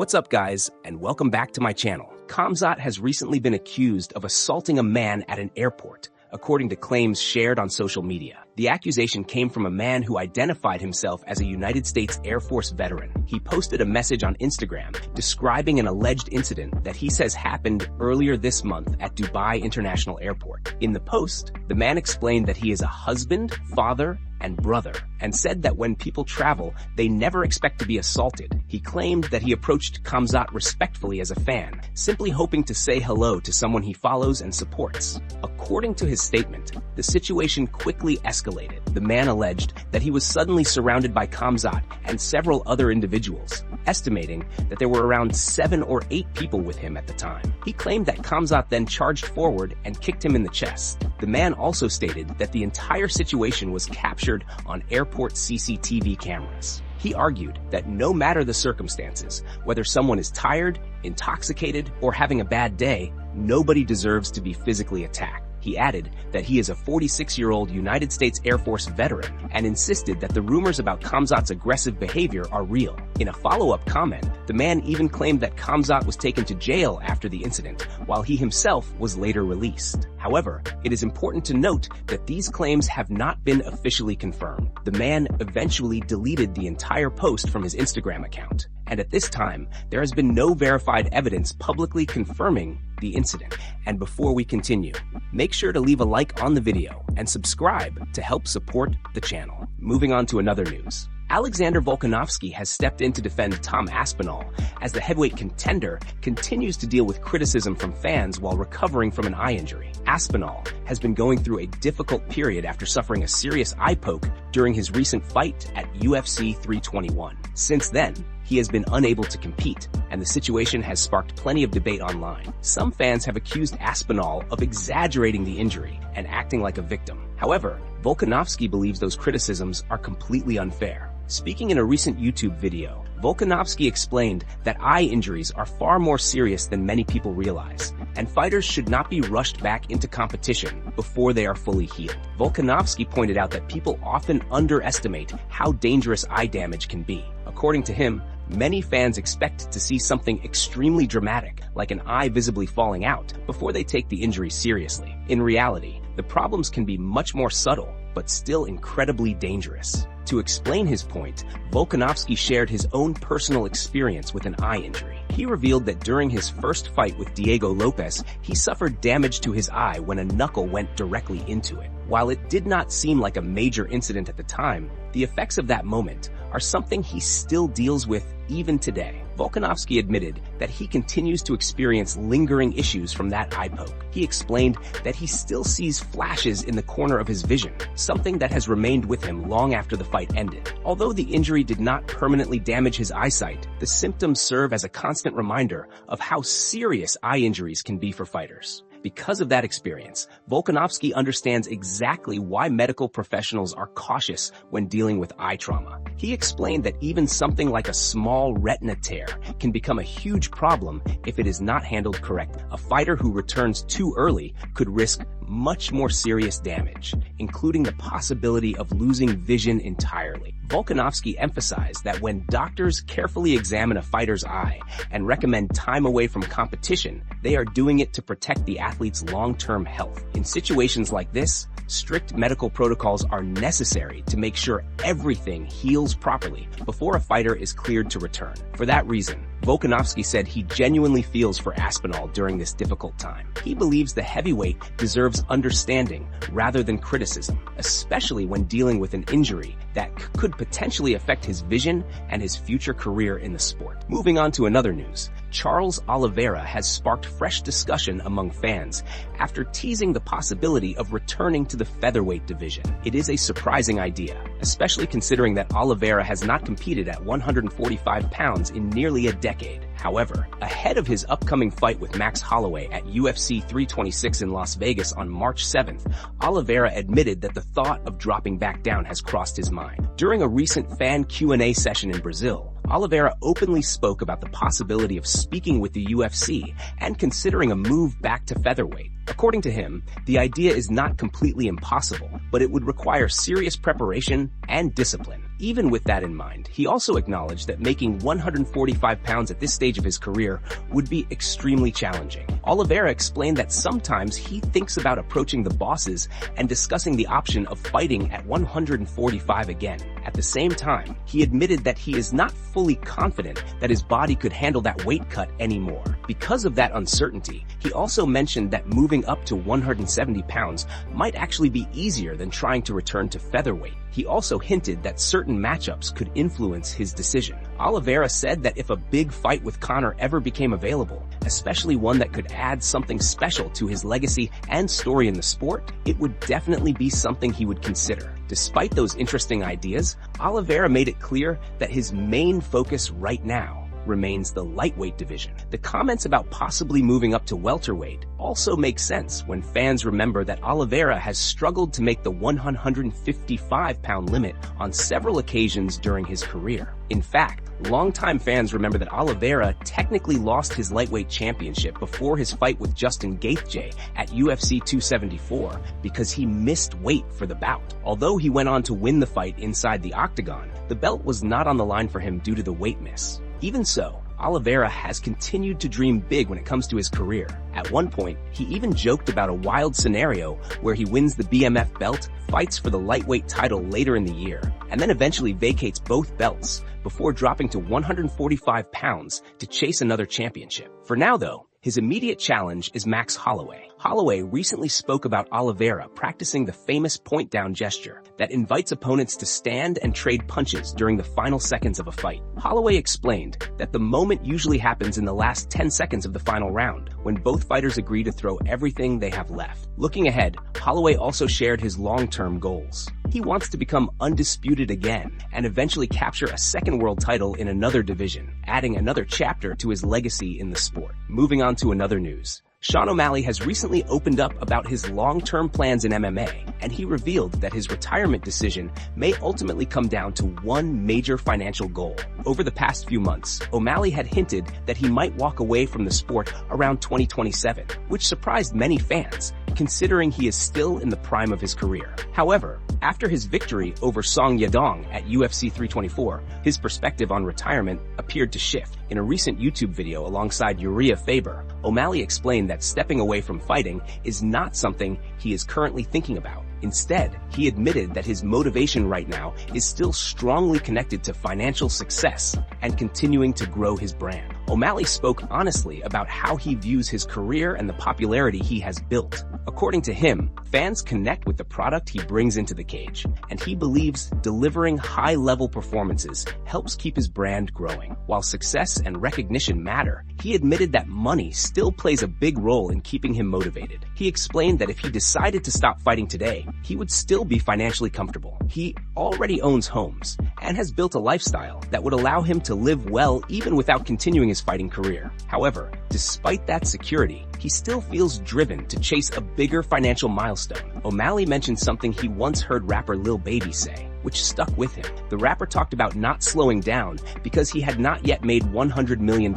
What's up, guys, and welcome back to my channel. Khamzat has recently been accused of assaulting a man at an airport, according to claims shared on social media. The accusation came from a man who identified himself as a United States Air Force veteran. He posted a message on Instagram describing an alleged incident that he says happened earlier this month at Dubai International Airport. In the post, the man explained that he is a husband, father, and brother, and said that when people travel, they never expect to be assaulted. He claimed that he approached Khamzat respectfully as a fan, simply hoping to say hello to someone he follows and supports. According to his statement, the situation quickly escalated. The man alleged that he was suddenly surrounded by Khamzat and several other individuals, estimating that there were around 7 or 8 people with him at the time. He claimed that Khamzat then charged forward and kicked him in the chest. The man also stated that the entire situation was captured on airport CCTV cameras. He argued that no matter the circumstances, whether someone is tired, intoxicated, or having a bad day, nobody deserves to be physically attacked. He added that he is a 46-year-old United States Air Force veteran and insisted that the rumors about Khamzat's aggressive behavior are real. In a follow-up comment, the man even claimed that Khamzat was taken to jail after the incident, while he himself was later released. However, it is important to note that these claims have not been officially confirmed. The man eventually deleted the entire post from his Instagram account, and at this time, there has been no verified evidence publicly confirming the incident. And before we continue, make sure to leave a like on the video and subscribe to help support the channel. Moving on to another news. Alexander Volkanovski has stepped in to defend Tom Aspinall as the heavyweight contender continues to deal with criticism from fans while recovering from an eye injury. Aspinall has been going through a difficult period after suffering a serious eye poke during his recent fight at UFC 321. Since then, he has been unable to compete, and the situation has sparked plenty of debate online. Some fans have accused Aspinall of exaggerating the injury and acting like a victim. However, Volkanovski believes those criticisms are completely unfair. Speaking in a recent YouTube video, Volkanovski explained that eye injuries are far more serious than many people realize, and fighters should not be rushed back into competition before they are fully healed. Volkanovski pointed out that people often underestimate how dangerous eye damage can be. According to him, many fans expect to see something extremely dramatic, like an eye visibly falling out, before they take the injury seriously. In reality, the problems can be much more subtle, but still incredibly dangerous. To explain his point, Volkanovski shared his own personal experience with an eye injury. He revealed that during his first fight with Diego Lopes, he suffered damage to his eye when a knuckle went directly into it. While it did not seem like a major incident at the time, the effects of that moment are something he still deals with even today. Volkanovski admitted that he continues to experience lingering issues from that eye poke. He explained that he still sees flashes in the corner of his vision, something that has remained with him long after the fight ended. Although the injury did not permanently damage his eyesight, the symptoms serve as a constant reminder of how serious eye injuries can be for fighters. Because of that experience, Volkanovski understands exactly why medical professionals are cautious when dealing with eye trauma. He explained that even something like a small retina tear can become a huge problem if it is not handled correctly. A fighter who returns too early could risk much more serious damage, including the possibility of losing vision entirely. Volkanovski emphasized that when doctors carefully examine a fighter's eye and recommend time away from competition, they are doing it to protect the athlete's long-term health. In situations like this, strict medical protocols are necessary to make sure everything heals properly before a fighter is cleared to return. For that reason, Volkanovski said he genuinely feels for Aspinall during this difficult time. He believes the heavyweight deserves understanding rather than criticism, especially when dealing with an injury that could potentially affect his vision and his future career in the sport. Moving on to another news, Charles Oliveira has sparked fresh discussion among fans after teasing the possibility of returning to the featherweight division. It is a surprising idea, especially considering that Oliveira has not competed at 145 pounds in nearly a decade. However, ahead of his upcoming fight with Max Holloway at UFC 326 in Las Vegas on March 7th, Oliveira admitted that the thought of dropping back down has crossed his mind. During a recent fan Q&A session in Brazil, Oliveira openly spoke about the possibility of speaking with the UFC and considering a move back to featherweight. According to him, the idea is not completely impossible, but it would require serious preparation and discipline. Even with that in mind, he also acknowledged that making 145 pounds at this stage of his career would be extremely challenging. Oliveira explained that sometimes he thinks about approaching the bosses and discussing the option of fighting at 145 again. At the same time, he admitted that he is not fully confident that his body could handle that weight cut anymore. Because of that uncertainty, he also mentioned that moving up to 170 pounds might actually be easier than trying to return to featherweight. He also hinted that certain matchups could influence his decision. Oliveira said that if a big fight with Conor ever became available, especially one that could add something special to his legacy and story in the sport, it would definitely be something he would consider. Despite those interesting ideas, Oliveira made it clear that his main focus right now remains the lightweight division. The comments about possibly moving up to welterweight also make sense when fans remember that Oliveira has struggled to make the 155-pound limit on several occasions during his career. In fact, longtime fans remember that Oliveira technically lost his lightweight championship before his fight with Justin Gaethje at UFC 274 because he missed weight for the bout. Although he went on to win the fight inside the octagon, the belt was not on the line for him due to the weight miss. Even so, Oliveira has continued to dream big when it comes to his career. At one point, he even joked about a wild scenario where he wins the BMF belt, fights for the lightweight title later in the year, and then eventually vacates both belts before dropping to 145 pounds to chase another championship. For now, though, his immediate challenge is Max Holloway. Holloway recently spoke about Oliveira practicing the famous point-down gesture that invites opponents to stand and trade punches during the final seconds of a fight. Holloway explained that the moment usually happens in the last 10 seconds of the final round, when both fighters agree to throw everything they have left. Looking ahead, Holloway also shared his long-term goals. He wants to become undisputed again and eventually capture a second world title in another division, adding another chapter to his legacy in the sport. Moving on to another news. Sean O'Malley has recently opened up about his long-term plans in MMA, and he revealed that his retirement decision may ultimately come down to one major financial goal. Over the past few months, O'Malley had hinted that he might walk away from the sport around 2027, which surprised many fans, considering he is still in the prime of his career. However, after his victory over Song Yadong at UFC 324, his perspective on retirement appeared to shift. In a recent YouTube video alongside Uriah Faber, O'Malley explained that stepping away from fighting is not something he is currently thinking about. Instead, he admitted that his motivation right now is still strongly connected to financial success and continuing to grow his brand. O'Malley spoke honestly about how he views his career and the popularity he has built. According to him, fans connect with the product he brings into the cage, and he believes delivering high-level performances helps keep his brand growing. While success and recognition matter, he admitted that money still plays a big role in keeping him motivated. He explained that if he decided to stop fighting today, he would still be financially comfortable. He already owns homes and has built a lifestyle that would allow him to live well even without continuing his fighting career. However, despite that security, he still feels driven to chase a bigger financial milestone. O'Malley mentioned something he once heard rapper Lil Baby say, which stuck with him. The rapper talked about not slowing down because he had not yet made $100 million.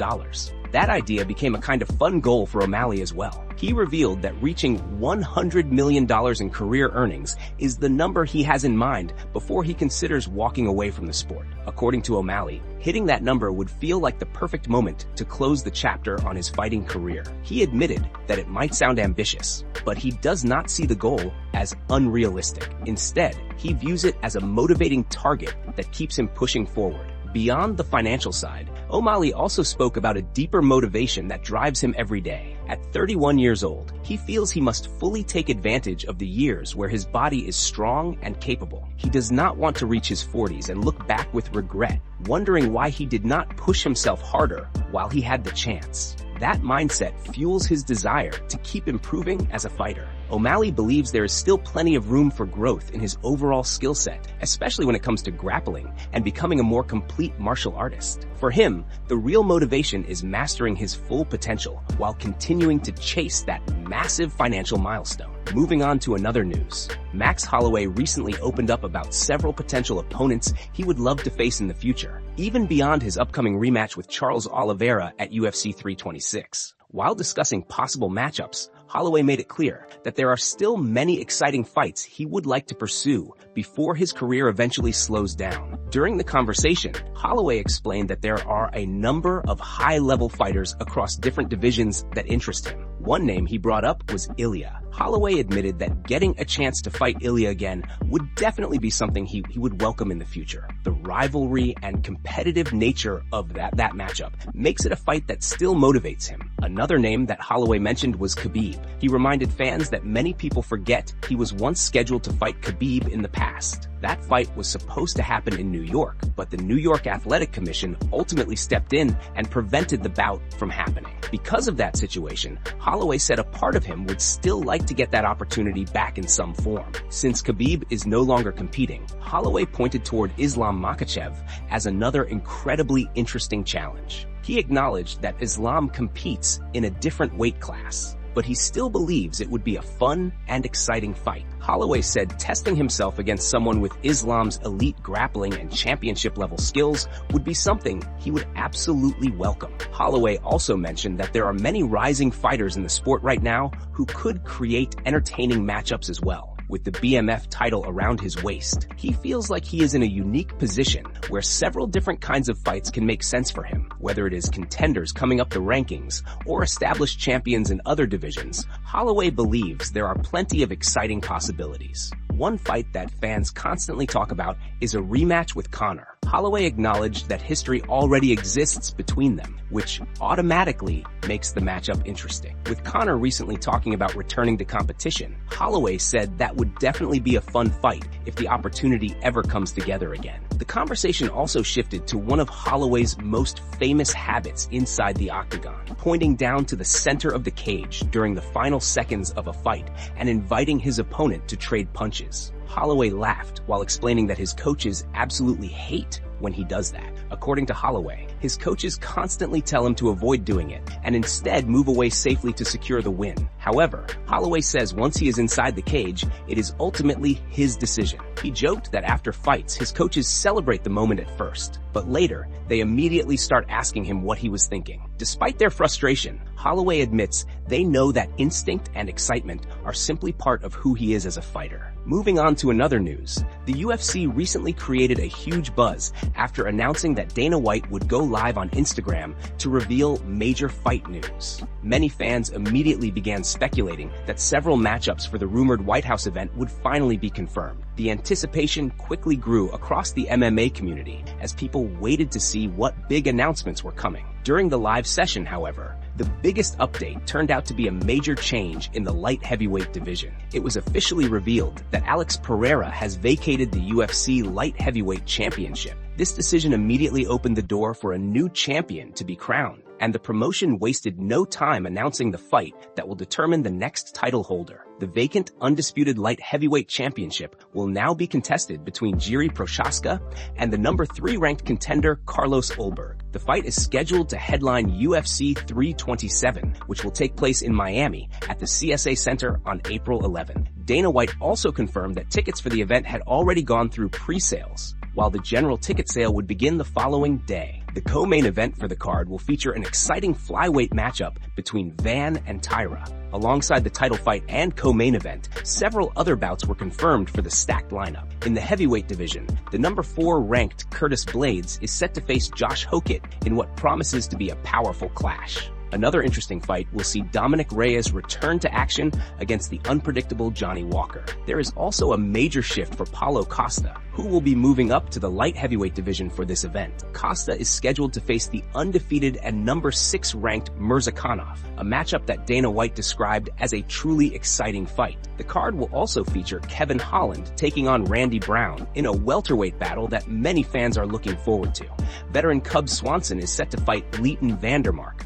That idea became a kind of fun goal for O'Malley as well. He revealed that reaching $100 million in career earnings is the number he has in mind before he considers walking away from the sport. According to O'Malley, hitting that number would feel like the perfect moment to close the chapter on his fighting career. He admitted that it might sound ambitious, but he does not see the goal as unrealistic. Instead, he views it as a motivating target that keeps him pushing forward. Beyond the financial side, O'Malley also spoke about a deeper motivation that drives him every day. At 31 years old, he feels he must fully take advantage of the years where his body is strong and capable. He does not want to reach his 40s and look back with regret, wondering why he did not push himself harder while he had the chance. That mindset fuels his desire to keep improving as a fighter. O'Malley believes there is still plenty of room for growth in his overall skill set, especially when it comes to grappling and becoming a more complete martial artist. For him, the real motivation is mastering his full potential while continuing to chase that massive financial milestone. Moving on to another news. Max Holloway recently opened up about several potential opponents he would love to face in the future, even beyond his upcoming rematch with Charles Oliveira at UFC 326. While discussing possible matchups, Holloway made it clear that there are still many exciting fights he would like to pursue before his career eventually slows down. During the conversation, Holloway explained that there are a number of high-level fighters across different divisions that interest him. One name he brought up was Ilia. Holloway admitted that getting a chance to fight Ilia again would definitely be something he would welcome in the future. The rivalry and competitive nature of that matchup makes it a fight that still motivates him. Another name that Holloway mentioned was Khabib. He reminded fans that many people forget he was once scheduled to fight Khabib in the past. That fight was supposed to happen in New York, but the New York Athletic Commission ultimately stepped in and prevented the bout from happening. Because of that situation, Holloway said a part of him would still like to get that opportunity back in some form. Since Khabib is no longer competing, Holloway pointed toward Islam Makhachev as another incredibly interesting challenge. He acknowledged that Islam competes in a different weight class, but he still believes it would be a fun and exciting fight. Holloway said testing himself against someone with Islam's elite grappling and championship-level skills would be something he would absolutely welcome. Holloway also mentioned that there are many rising fighters in the sport right now who could create entertaining matchups as well. With the BMF title around his waist, he feels like he is in a unique position where several different kinds of fights can make sense for him. Whether it is contenders coming up the rankings or established champions in other divisions, Holloway believes there are plenty of exciting possibilities. One fight that fans constantly talk about is a rematch with Conor. Holloway acknowledged that history already exists between them, which automatically makes the matchup interesting. With Conor recently talking about returning to competition, Holloway said that would definitely be a fun fight if the opportunity ever comes together again. The conversation also shifted to one of Holloway's most famous habits inside the octagon, pointing down to the center of the cage during the final seconds of a fight and inviting his opponent to trade punches. Holloway laughed while explaining that his coaches absolutely hate when he does that. According to Holloway, his coaches constantly tell him to avoid doing it and instead move away safely to secure the win. However, Holloway says once he is inside the cage, it is ultimately his decision. He joked that after fights, his coaches celebrate the moment at first, but later, they immediately start asking him what he was thinking. Despite their frustration, Holloway admits they know that instinct and excitement are simply part of who he is as a fighter. Moving on to another news, the UFC recently created a huge buzz after announcing that Dana White would go live on Instagram to reveal major fight news. Many fans immediately began speculating that several matchups for the rumored White House event would finally be confirmed. The anticipation quickly grew across the MMA community as people waited to see what big announcements were coming. During the live session, however, the biggest update turned out to be a major change in the light heavyweight division. It was officially revealed that Alex Pereira has vacated the UFC light heavyweight championship. This decision immediately opened the door for a new champion to be crowned, and the promotion wasted no time announcing the fight that will determine the next title holder. The vacant undisputed light heavyweight championship will now be contested between Jiri Prochazka and the number 3 ranked contender Carlos Ulberg. The fight is scheduled to headline UFC 327, which will take place in Miami at the CSA Center on April 11. Dana White also confirmed that tickets for the event had already gone through pre-sales, while the general ticket sale would begin the following day. The co-main event for the card will feature an exciting flyweight matchup between Van and Tyra. Alongside the title fight and co-main event, several other bouts were confirmed for the stacked lineup. In the heavyweight division, the number 4 ranked Curtis Blades is set to face Josh Hokett in what promises to be a powerful clash. Another interesting fight will see Dominic Reyes return to action against the unpredictable Johnny Walker. There is also a major shift for Paulo Costa, who will be moving up to the light heavyweight division for this event. Costa is scheduled to face the undefeated and number 6 ranked Mirzakhanov, a matchup that Dana White described as a truly exciting fight. The card will also feature Kevin Holland taking on Randy Brown in a welterweight battle that many fans are looking forward to. Veteran Cub Swanson is set to fight Leighton Vandermark,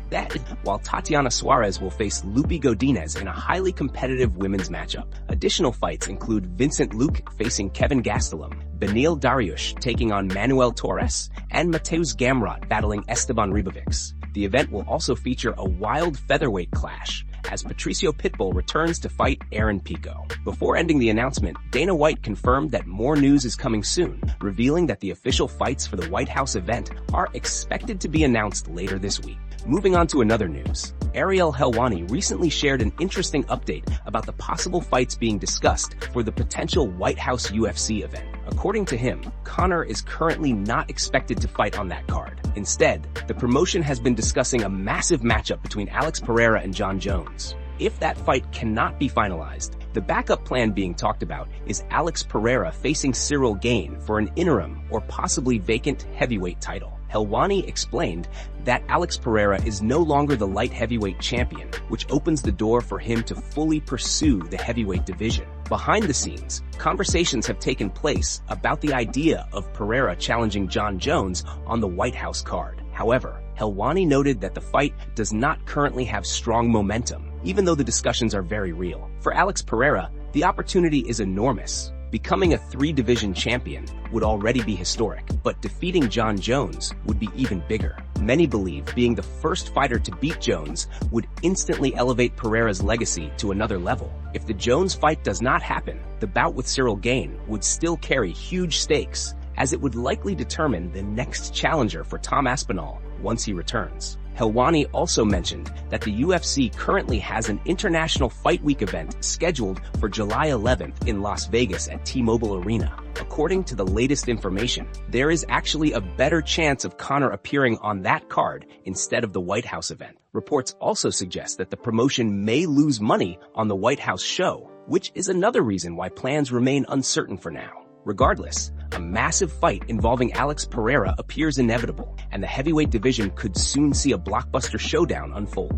while Tatiana Suarez will face Lupi Godinez in a highly competitive women's matchup. Additional fights include Vincent Luke facing Kevin Gastelum, Benil Dariush taking on Manuel Torres, and Mateusz Gamrot battling Esteban Ribovics. The event will also feature a wild featherweight clash, as Patricio Pitbull returns to fight Aaron Pico. Before ending the announcement, Dana White confirmed that more news is coming soon, revealing that the official fights for the White House event are expected to be announced later this week. Moving on to another news, Ariel Helwani recently shared an interesting update about the possible fights being discussed for the potential White House UFC event. According to him, Conor is currently not expected to fight on that card. Instead, the promotion has been discussing a massive matchup between Alex Pereira and Jon Jones. If that fight cannot be finalized, the backup plan being talked about is Alex Pereira facing Cyril Gane for an interim or possibly vacant heavyweight title. Helwani explained that Alex Pereira is no longer the light heavyweight champion, which opens the door for him to fully pursue the heavyweight division. Behind the scenes, conversations have taken place about the idea of Pereira challenging Jon Jones on the White House card. However, Helwani noted that the fight does not currently have strong momentum, even though the discussions are very real. For Alex Pereira, the opportunity is enormous. Becoming a 3-division champion would already be historic, but defeating Jon Jones would be even bigger. Many believe being the first fighter to beat Jones would instantly elevate Pereira's legacy to another level. If the Jones fight does not happen, the bout with Cyril Gane would still carry huge stakes, as it would likely determine the next challenger for Tom Aspinall once he returns. Helwani also mentioned that the UFC currently has an International Fight Week event scheduled for July 11th in Las Vegas at T-Mobile Arena. According to the latest information, there is actually a better chance of Conor appearing on that card instead of the White House event. Reports also suggest that the promotion may lose money on the White House show, which is another reason why plans remain uncertain for now. Regardless, a massive fight involving Alex Pereira appears inevitable, and the heavyweight division could soon see a blockbuster showdown unfold.